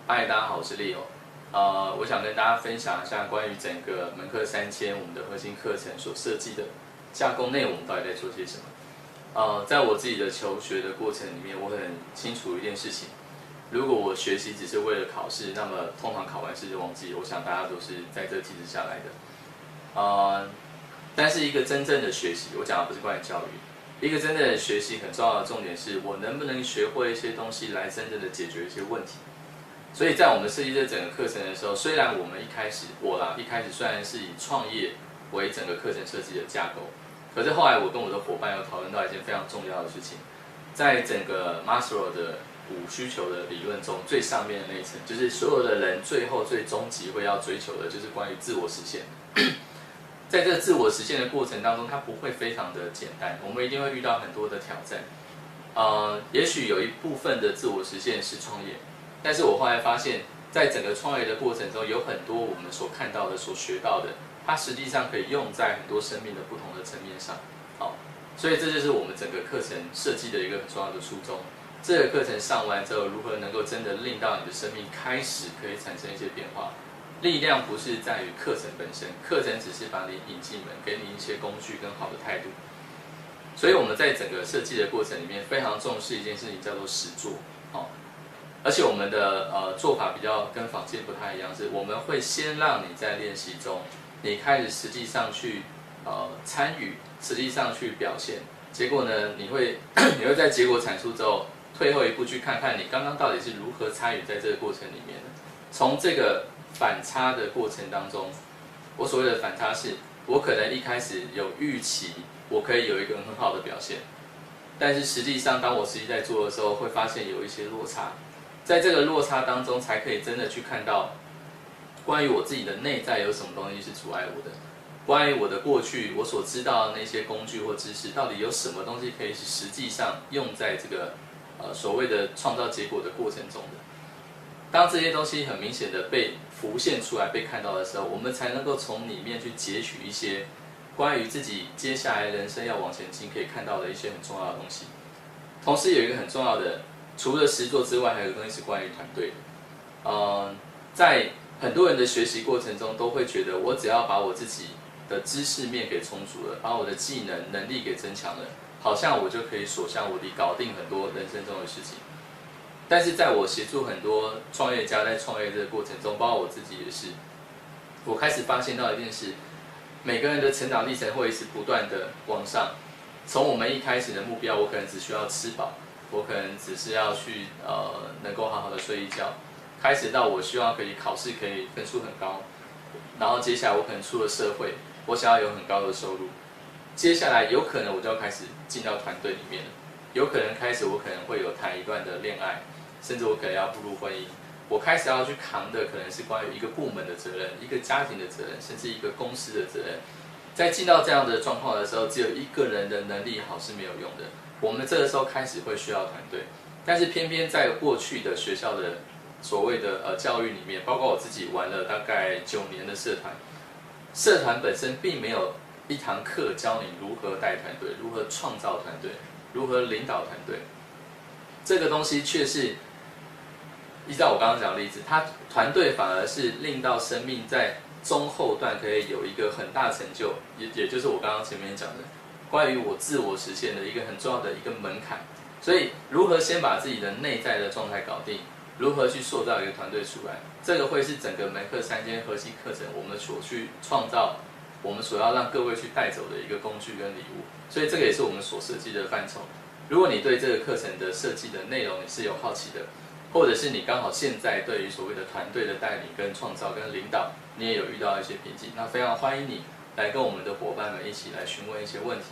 嗨，大家好，我是 Leo。我想跟大家分享一下关于整个门课3000我们的核心课程所设计的架构内容到底在做些什么。在我自己的求学的过程里面，我很清楚一件事情：如果我学习只是为了考试，那么通常考完试就忘记。我想大家都是在这个体制下来的。但是一个真正的学习，我讲的不是关于教育，一个真正的学习很重要的重点是我能不能学会一些东西来真正的解决一些问题。所以在我们设计这整个课程的时候，虽然我们一开始虽然是以创业为整个课程设计的架构，可是后来我跟我的伙伴有讨论到一件非常重要的事情，在整个 Maslow 的5需求的理论中，最上面的那一层，就是所有的人最后最终极会要追求的，就是关于自我实现。在这个自我实现的过程当中，它不会非常的简单，我们一定会遇到很多的挑战。也许有一部分的自我实现是创业。但是我后来发现，在整个创业的过程中，有很多我们所看到的、所学到的，它实际上可以用在很多生命的不同的层面上。好，所以这就是我们整个课程设计的一个很重要的初衷。这个课程上完之后，如何能够真的令到你的生命开始可以产生一些变化？力量不是在于课程本身，课程只是把你引进门，给你一些工具跟好的态度。所以我们在整个设计的过程里面，非常重视一件事情，叫做实作。好。而且我们的做法比较跟坊间不太一样，是我们会先让你在练习中，你开始实际上去参与，实际上去表现。结果呢，你会在结果产出之后，退后一步去看看你刚刚到底是如何参与在这个过程里面的。从这个反差的过程当中，我所谓的反差是，我可能一开始有预期，我可以有一个很好的表现，但是实际上当我实际在做的时候，会发现有一些落差。在这个落差当中，才可以真的去看到关于我自己的内在有什么东西是阻碍我的，关于我的过去我所知道的那些工具或知识，到底有什么东西可以是实际上用在这个所谓的创造结果的过程中的。当这些东西很明显的被浮现出来、被看到的时候，我们才能够从里面去截取一些关于自己接下来人生要往前进可以看到的一些很重要的东西。同时有一个很重要的，除了实作之外，还有一个东西是关于团队的。在很多人的学习过程中，都会觉得我只要把我自己的知识面给充足了，把我的技能力给增强了，好像我就可以所向无敌，搞定很多人生中的事情。但是在我协助很多创业家在创业这个过程中，包括我自己也是，我开始发现到一件事：每个人的成长历程会是不断的往上。从我们一开始的目标，我可能只需要吃饱。我可能只是要去能够好好的睡一觉，开始到我希望可以考试可以分数很高，然后接下来我可能出了社会，我想要有很高的收入，接下来有可能我就要开始进到团队里面了，有可能开始我可能会有谈一段的恋爱，甚至我可能要步入婚姻，我开始要去扛的可能是关于一个部门的责任，一个家庭的责任，甚至一个公司的责任。在进到这样的状况的时候，只有一个人的能力好是没有用的。我们这个时候开始会需要团队，但是偏偏在过去的学校的所谓的教育里面，包括我自己玩了大概9年的社团，社团本身并没有一堂课教你如何带团队，如何创造团队，如何领导团队。这个东西却是依照我刚刚讲的例子，它团队反而是令到生命在中后段可以有一个很大成就，也就是我刚刚前面讲的。关于我自我实现的一个很重要的一个门槛，所以如何先把自己的内在的状态搞定，如何去塑造一个团队出来，这个会是整个门课3000核心课程我们所去创造，我们所要让各位去带走的一个工具跟礼物。所以这个也是我们所设计的范畴。如果你对这个课程的设计的内容你是有好奇的，或者是你刚好现在对于所谓的团队的带领跟创造跟领导，你也有遇到一些瓶颈，那非常欢迎你来跟我们的伙伴们一起来询问一些问题。